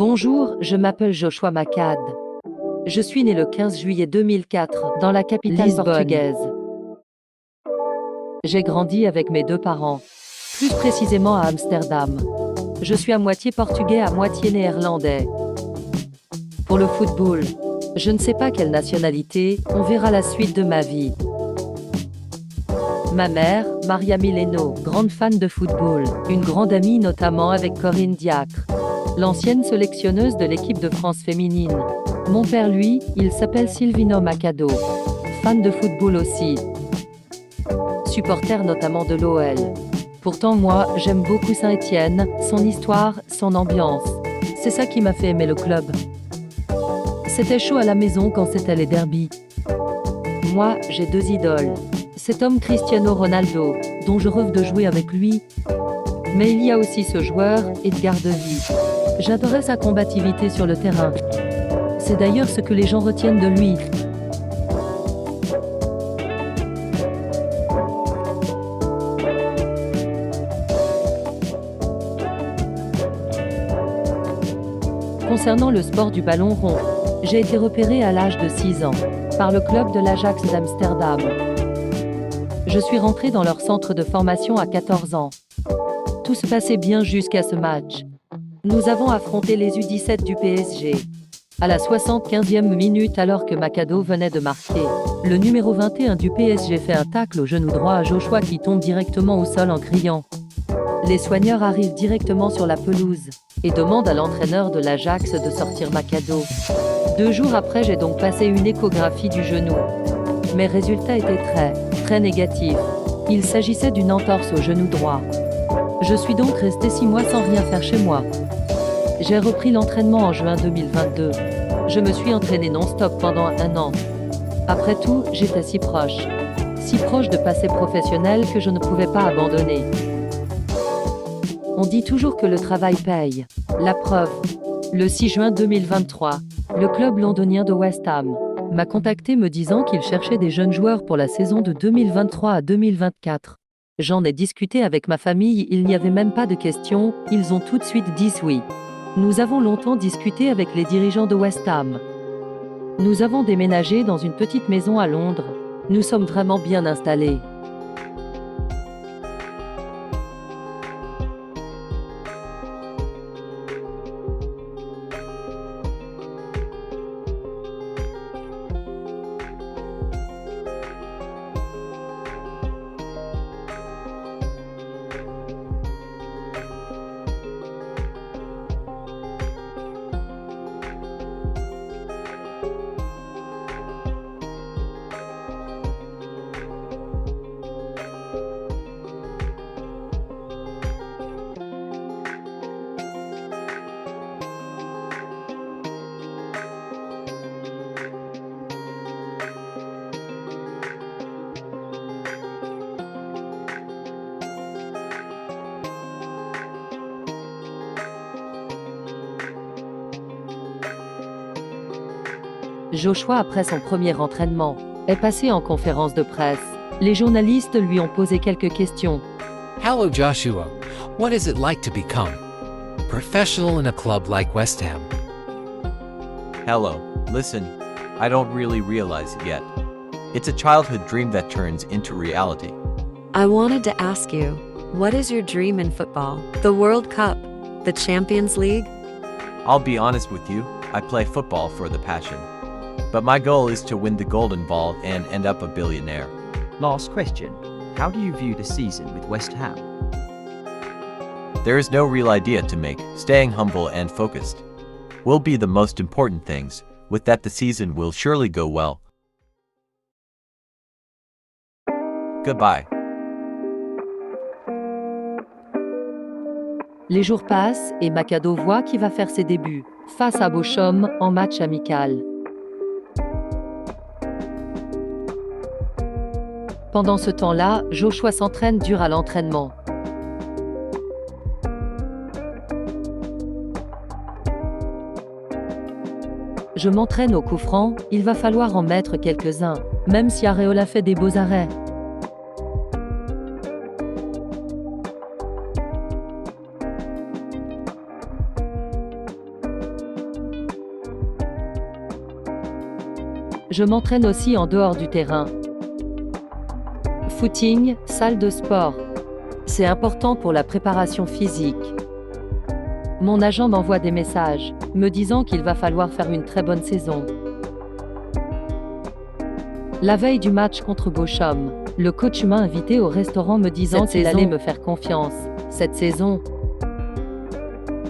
Bonjour, je m'appelle Joshua Macad. Je suis né le 15 juillet 2004 dans la capitale Lisbonne. portugaise. J'ai grandi avec mes deux parents, plus précisément à Amsterdam. Je suis à moitié portugais, à moitié néerlandais. Pour le football, je ne sais pas quelle nationalité, on verra la suite de ma vie. Ma mère, Maria Mileno, grande fan de football, une grande amie notamment avec Corinne Diacre, l'ancienne sélectionneuse de l'équipe de France féminine. Mon père, lui, il s'appelle Silvino Macado, fan de football aussi, supporter notamment de l'OL. Pourtant moi, j'aime beaucoup Saint-Étienne, son histoire, son ambiance. C'est ça qui m'a fait aimer le club. C'était chaud à la maison quand c'était les derbies. Moi, j'ai deux idoles. Cet homme Cristiano Ronaldo, dont je rêve de jouer avec lui. Mais il y a aussi ce joueur, Edgar de Vie. J'adorais sa combativité sur le terrain. C'est d'ailleurs ce que les gens retiennent de lui. Concernant le sport du ballon rond, j'ai été repéré à l'âge de 6 ans par le club de l'Ajax d'Amsterdam. Je suis rentré dans leur centre de formation à 14 ans. Tout se passait bien jusqu'à ce match. Nous avons affronté les U17 du PSG. À la 75e minute, alors que Macado venait de marquer, le numéro 21 du PSG fait un tacle au genou droit à Joshua qui tombe directement au sol en criant. Les soigneurs arrivent directement sur la pelouse et demandent à l'entraîneur de l'Ajax de sortir Macado. 2 jours après, j'ai donc passé une échographie du genou. Mes résultats étaient très négatifs. Il s'agissait d'une entorse au genou droit. Je suis donc resté 6 mois sans rien faire chez moi. J'ai repris l'entraînement en juin 2022. Je me suis entraîné non-stop pendant 1 an. Après tout, j'étais si proche de passer professionnel que je ne pouvais pas abandonner. On dit toujours que le travail paye. La preuve. Le 6 juin 2023, le club londonien de West Ham m'a contacté me disant qu'il cherchait des jeunes joueurs pour la saison de 2023 à 2024. J'en ai discuté avec ma famille, il n'y avait même pas de question, ils ont tout de suite dit oui. Nous avons longtemps discuté avec les dirigeants de West Ham. Nous avons déménagé dans une petite maison à Londres. Nous sommes vraiment bien installés. Joshua, après son premier entraînement, est passé en conférence de presse. Les journalistes lui ont posé quelques questions. Hello, Joshua. What is it like to become professional in a club like West Ham? Hello, listen, I don't really realize it yet. It's a childhood dream that turns into reality. I wanted to ask you, what is your dream in football? The World Cup? The Champions League? I'll be honest with you, I play football for the passion. But my goal is to win the golden ball and end up a billionaire. Last question. How do you view the season with West Ham? There is no real idea to make. Staying humble and focused will be the most important things. With that, the season will surely go well. Goodbye. Les jours passent et Macado voit qu'il va faire ses débuts face à Bochum en match amical. Pendant ce temps-là, Joshua s'entraîne dur à l'entraînement. Je m'entraîne au coup franc, il va falloir en mettre quelques-uns, même si Areola fait des beaux arrêts. Je m'entraîne aussi en dehors du terrain. Footing, salle de sport. C'est important pour la préparation physique. Mon agent m'envoie des messages, me disant qu'il va falloir faire une très bonne saison. La veille du match contre Bochum, le coach m'a invité au restaurant me disant qu'il allait me faire confiance. Cette saison,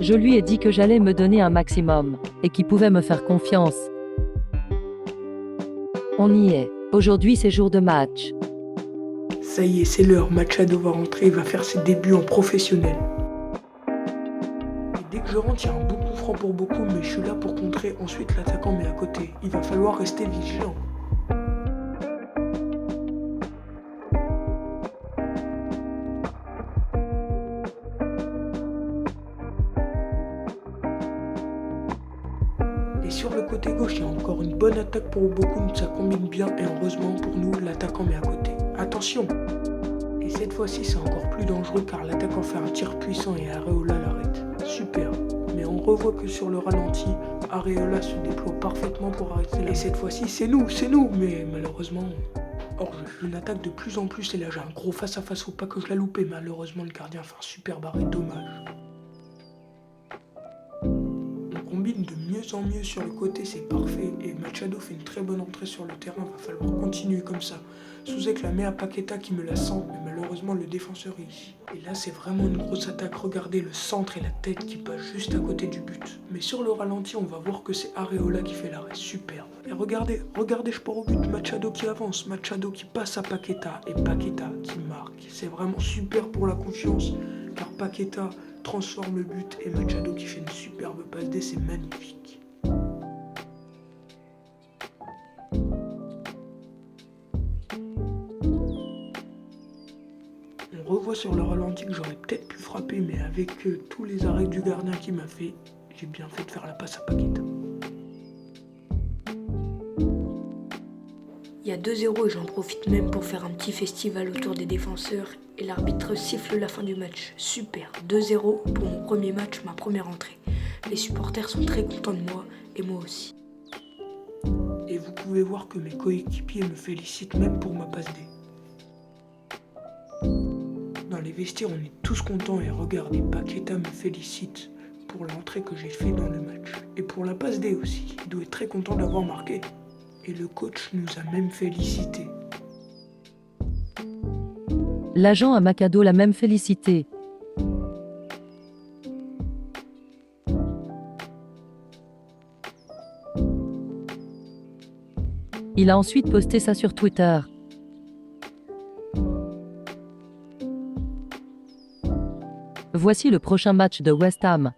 je lui ai dit que j'allais me donner un maximum et qu'il pouvait me faire confiance. On y est. Aujourd'hui, c'est jour de match. Ça y est, c'est l'heure. Machado va rentrer, il va faire ses débuts en professionnel. Et dès que je rentre, il y a un bon coup franc pour beaucoup, mais je suis là pour contrer. Ensuite, l'attaquant met à côté. Il va falloir rester vigilant. Et sur le côté gauche, il y a encore une bonne attaque pour Bokoum, ça combine bien et heureusement pour nous, l'attaquant met à côté. Attention! Et cette fois-ci, c'est encore plus dangereux car l'attaquant fait un tir puissant et Areola l'arrête. Super! Mais on revoit que sur le ralenti, Areola se déploie parfaitement pour arrêter la... Et cette fois-ci, c'est nous! Mais malheureusement, hors-jeu. Une attaque de plus en plus et là j'ai un gros face-à-face, faut pas que je la loupe. Et malheureusement, le gardien fait un super arrêt, dommage. On combine de mieux en mieux sur le côté, c'est parfait. Et Machado fait une très bonne entrée sur le terrain, va falloir continuer comme ça. Souzek la met à Paqueta qui me la sent, mais malheureusement le défenseur est ici. Et là c'est vraiment une grosse attaque, regardez le centre et la tête qui passe juste à côté du but. Mais sur le ralenti, on va voir que c'est Areola qui fait l'arrêt, superbe. Et regardez, je pars au but, Machado qui avance, Machado qui passe à Paqueta et Paqueta qui marque. C'est vraiment super pour la confiance, car Paqueta transforme le but et Machado qui fait une superbe passe D, c'est magnifique. On revoit sur le ralenti que j'aurais peut-être pu frapper, mais avec tous les arrêts du gardien qui m'a fait, j'ai bien fait de faire la passe à Paqueta. Il y a 2-0 et j'en profite même pour faire un petit festival autour des défenseurs et l'arbitre siffle la fin du match. Super, 2-0 pour mon premier match, ma première entrée. Les supporters sont très contents de moi et moi aussi. Et vous pouvez voir que mes coéquipiers me félicitent même pour ma passe D. Dans les vestiaires, on est tous contents et regardez, Paqueta me félicite pour l'entrée que j'ai fait dans le match. Et pour la passe D aussi, il doit être très content d'avoir marqué. Et le coach nous a même félicité. L'agent à Machado l'a même félicité. Il a ensuite posté ça sur Twitter. Voici le prochain match de West Ham.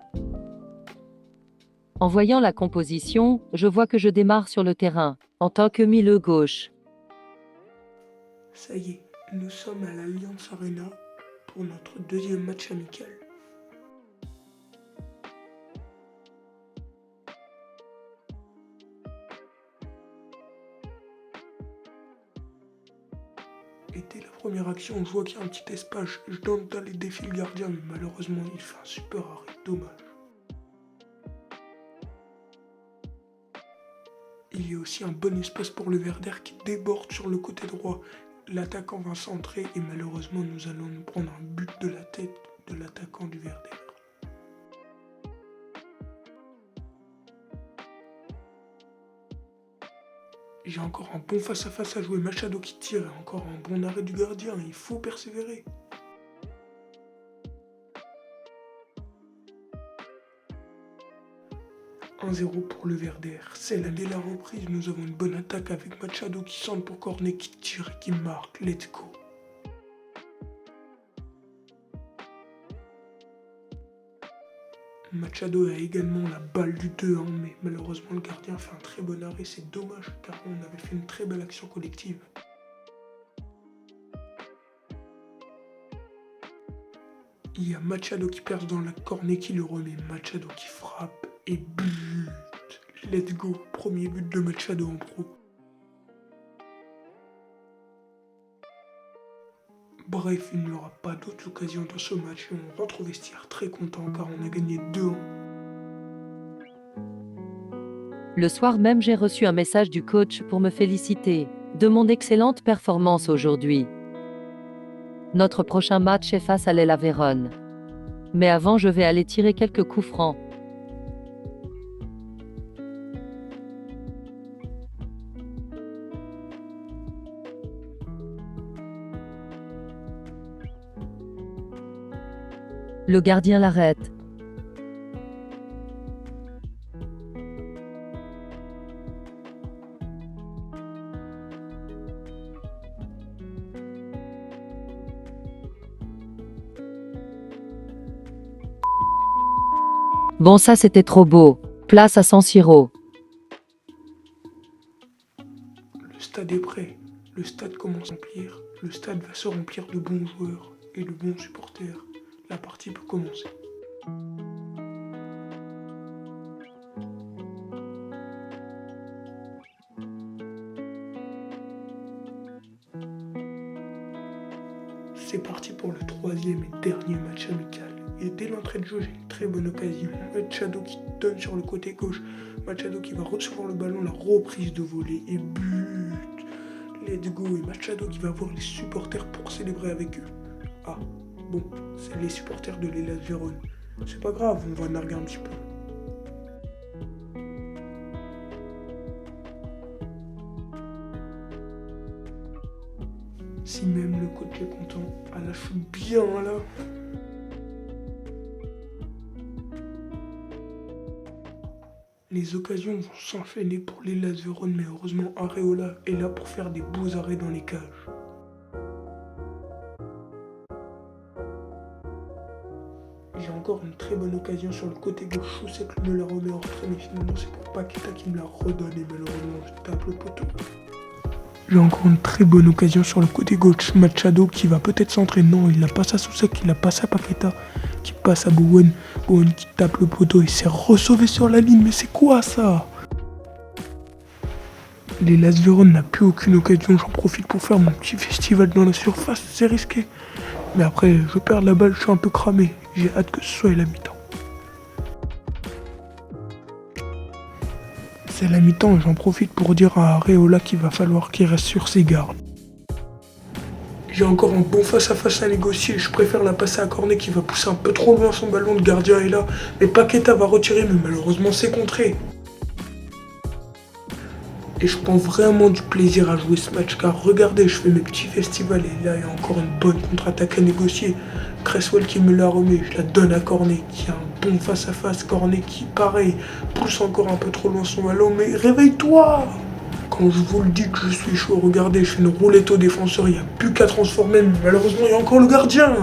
En voyant la composition, je vois que je démarre sur le terrain, en tant que milieu gauche. Ça y est, nous sommes à l'Allianz Arena pour notre deuxième match amical. Et dès la première action, je vois qu'il y a un petit espace. Je donne d'aller défier le gardien, mais malheureusement, il fait un super arrêt. Dommage. Il y a aussi un bon espace pour le Werder qui déborde sur le côté droit. L'attaquant va centrer et malheureusement, nous allons nous prendre un but de la tête de l'attaquant du Werder. J'ai encore un bon face-à-face à jouer, Machado qui tire et encore un bon arrêt du gardien, il faut persévérer. « 1-0 pour le Werder. C'est là dès la reprise, nous avons une bonne attaque avec Machado qui centre pour Cornet, qui tire et qui marque. Let's go. Machado a également la balle du 2-1, mais malheureusement le gardien fait un très bon arrêt. C'est dommage car on avait fait une très belle action collective. Il y a Machado qui perce dans la Cornet qui le remet. Machado qui frappe et but. Let's go, premier but de Machado en pro. Bref, il n'y aura pas d'autres occasions dans ce match et on rentre au vestiaire très content car on a gagné 2-1. Le soir même, j'ai reçu un message du coach pour me féliciter de mon excellente performance aujourd'hui. Notre prochain match est face à l'Hellas Vérone. Mais avant, je vais aller tirer quelques coups francs. Le gardien l'arrête. Bon, ça c'était trop beau. Place à San Siro. Le stade est prêt. Le stade commence à remplir. Le stade va se remplir de bons joueurs et de bons supporters. La partie peut commencer. C'est parti pour le troisième et dernier match amical. Et dès l'entrée de jeu, j'ai une très bonne occasion. Machado qui donne sur le côté gauche. Machado qui va recevoir le ballon, la reprise de volée et but. Let's go. Et Machado qui va voir les supporters pour célébrer avec eux. Ah, bon, c'est les supporters de l'Hellas Vérone. C'est pas grave, on va narguer un petit peu. Si même le coach est content, ah là je suis bien là. Les occasions vont s'enchaîner pour l'Hellas Vérone, mais heureusement Areola est là pour faire des beaux arrêts dans les cages. J'ai encore une très bonne occasion sur le côté gauche, Choussek me la remet en retrait, mais finalement c'est pour Paqueta qui me l'a redonné, malheureusement je tape le poteau. J'ai encore une très bonne occasion sur le côté gauche, Machado qui va peut-être centrer, non il la passe à Choussek, il la passe à Paqueta, qui passe à Bowen, Bowen qui tape le poteau et s'est ressauvé sur la ligne, mais c'est quoi ça? L'Hellas Vérone n'a plus aucune occasion, j'en profite pour faire mon petit festival dans la surface, c'est risqué. Mais après, je perds la balle, je suis un peu cramé. J'ai hâte que ce soit la mi-temps. C'est la mi-temps et j'en profite pour dire à Areola qu'il va falloir qu'il reste sur ses gardes. J'ai encore un bon face-à-face à négocier. Je préfère la passer à Cornet qui va pousser un peu trop loin son ballon. Le gardien est là. Mais Paqueta va retirer, mais malheureusement c'est contré. Et je prends vraiment du plaisir à jouer ce match car regardez, je fais mes petits festivals et là il y a encore une bonne contre-attaque à négocier. Cresswell qui me la remet, je la donne à Cornet qui a un bon face-à-face. Cornet qui pareil, pousse encore un peu trop loin son ballon, mais réveille-toi! Quand je vous le dis que je suis chaud, regardez, je fais une roulette au défenseur, il n'y a plus qu'à transformer, mais malheureusement il y a encore le gardien.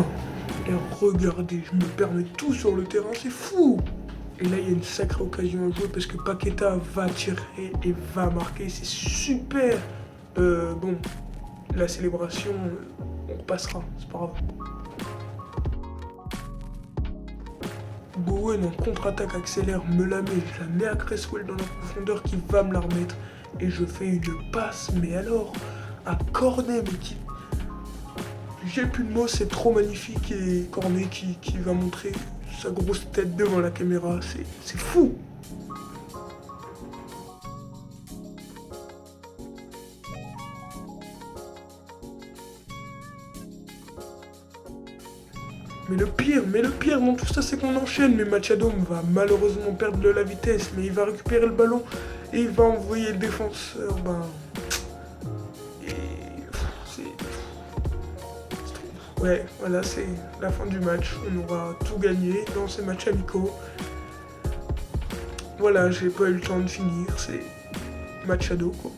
Et regardez, je me permets tout sur le terrain, c'est fou! Et là, il y a une sacrée occasion à jouer parce que Paqueta va tirer et va marquer. C'est super. Bon, la célébration, on repassera, c'est pas grave. Bowen en contre-attaque accélère, me la met. Je la mets à Cresswell dans la profondeur qui va me la remettre. Et je fais une passe, mais alors, à Cornet, mais qui... J'ai plus de mots, c'est trop magnifique. Et Cornet qui va montrer sa grosse tête devant la caméra, c'est fou. Mais le pire dans tout ça, c'est qu'on enchaîne. Mais Machado va malheureusement perdre de la vitesse, mais il va récupérer le ballon et il va envoyer le défenseur. Ouais, voilà, c'est la fin du match. On aura tout gagné dans ces matchs amicaux. Voilà, j'ai pas eu le temps de finir, c'est Machado, quoi.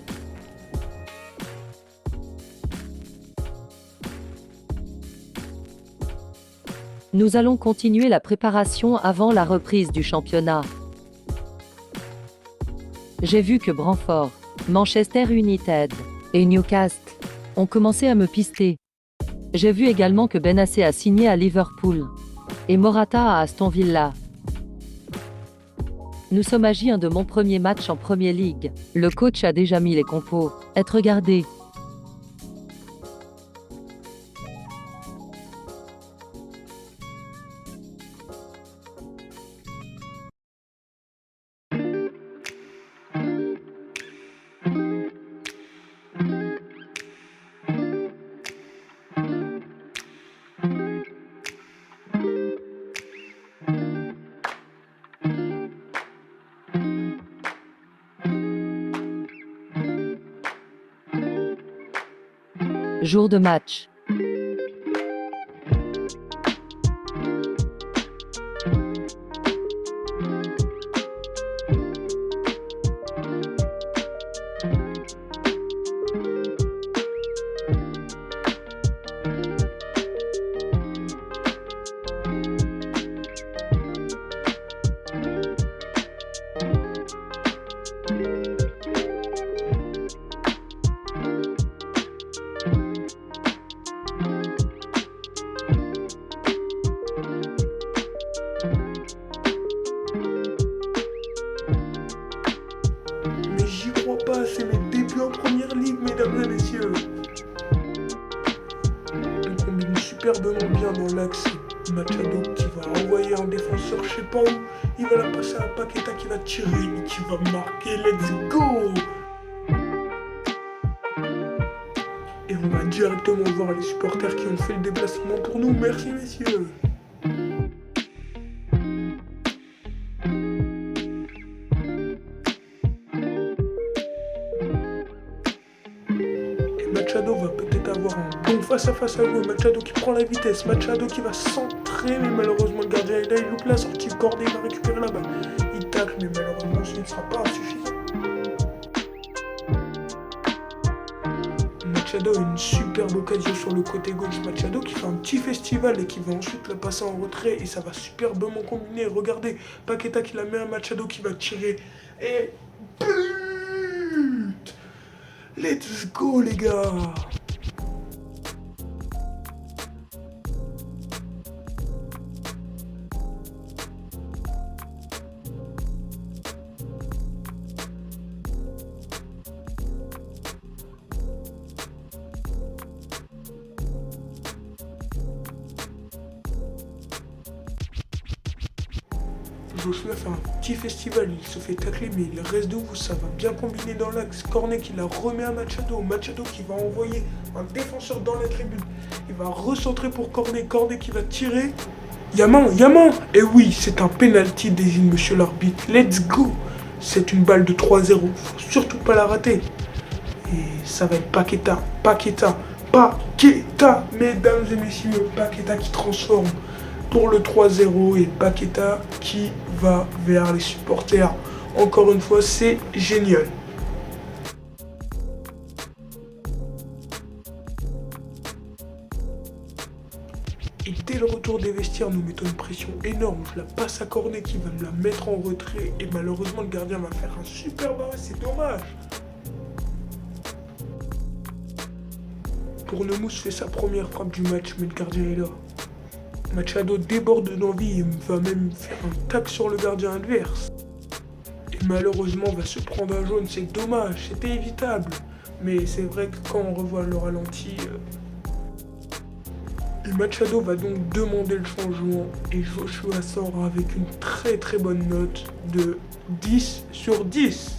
Nous allons continuer la préparation avant la reprise du championnat. J'ai vu que Brentford, Manchester United et Newcastle ont commencé à me pister. J'ai vu également que Benacer a signé à Liverpool et Morata à Aston Villa. Nous sommes à J1 de mon premier match en Premier League. Le coach a déjà mis les compos. Être regardé. Jour de match. Mais j'y crois pas, c'est mes débuts en première ligue, mesdames et messieurs. On combine superbement bien dans l'axe. Machado qui va envoyer un défenseur, je sais pas où. Il va la passer à Paqueta qui va tirer et qui va marquer. Let's go! Et on va directement voir les supporters qui ont fait le déplacement pour nous. Merci messieurs. Machado va peut-être avoir un bon face-à-face à jouer. Machado qui prend la vitesse. Machado qui va centrer, mais malheureusement le gardien est là. Il loupe la sortie. Cornet va récupérer la balle. Il tacle, mais malheureusement ce ne sera pas suffisant. Machado a une superbe occasion sur le côté gauche. Machado qui fait un petit festival et qui va ensuite la passer en retrait. Et ça va superbement combiner. Regardez, Paqueta qui la met à Machado qui va tirer. Et but! Let's go les gars! Joshua fait un petit festival, il se fait tacler mais il reste debout, ça va bien combiner dans l'axe. Cornet qui la remet à Machado, Machado qui va envoyer un défenseur dans la tribune. Il va recentrer pour Cornet, Cornet qui va tirer. Yaman! Et oui, c'est un penalty, désigne monsieur l'arbitre. Let's go! C'est une balle de 3-0, faut surtout pas la rater. Et ça va être Paqueta, mesdames et messieurs, Paqueta qui transforme pour le 3-0 et Paqueta qui va vers les supporters. Encore une fois, c'est génial. Et dès le retour des vestiaires, nous mettons une pression énorme. Je la passe à Cornet qui va me la mettre en retrait. Et malheureusement, le gardien va faire un super arrêt. C'est dommage. Tournemous fait sa première frappe du match, mais le gardien est là. Machado déborde d'envie et va même faire un tac sur le gardien adverse. Et malheureusement va se prendre un jaune, c'est dommage, c'était évitable. Mais c'est vrai que quand on revoit le ralenti... Et Machado va donc demander le changement et Joshua sort avec une très bonne note de 10 sur 10.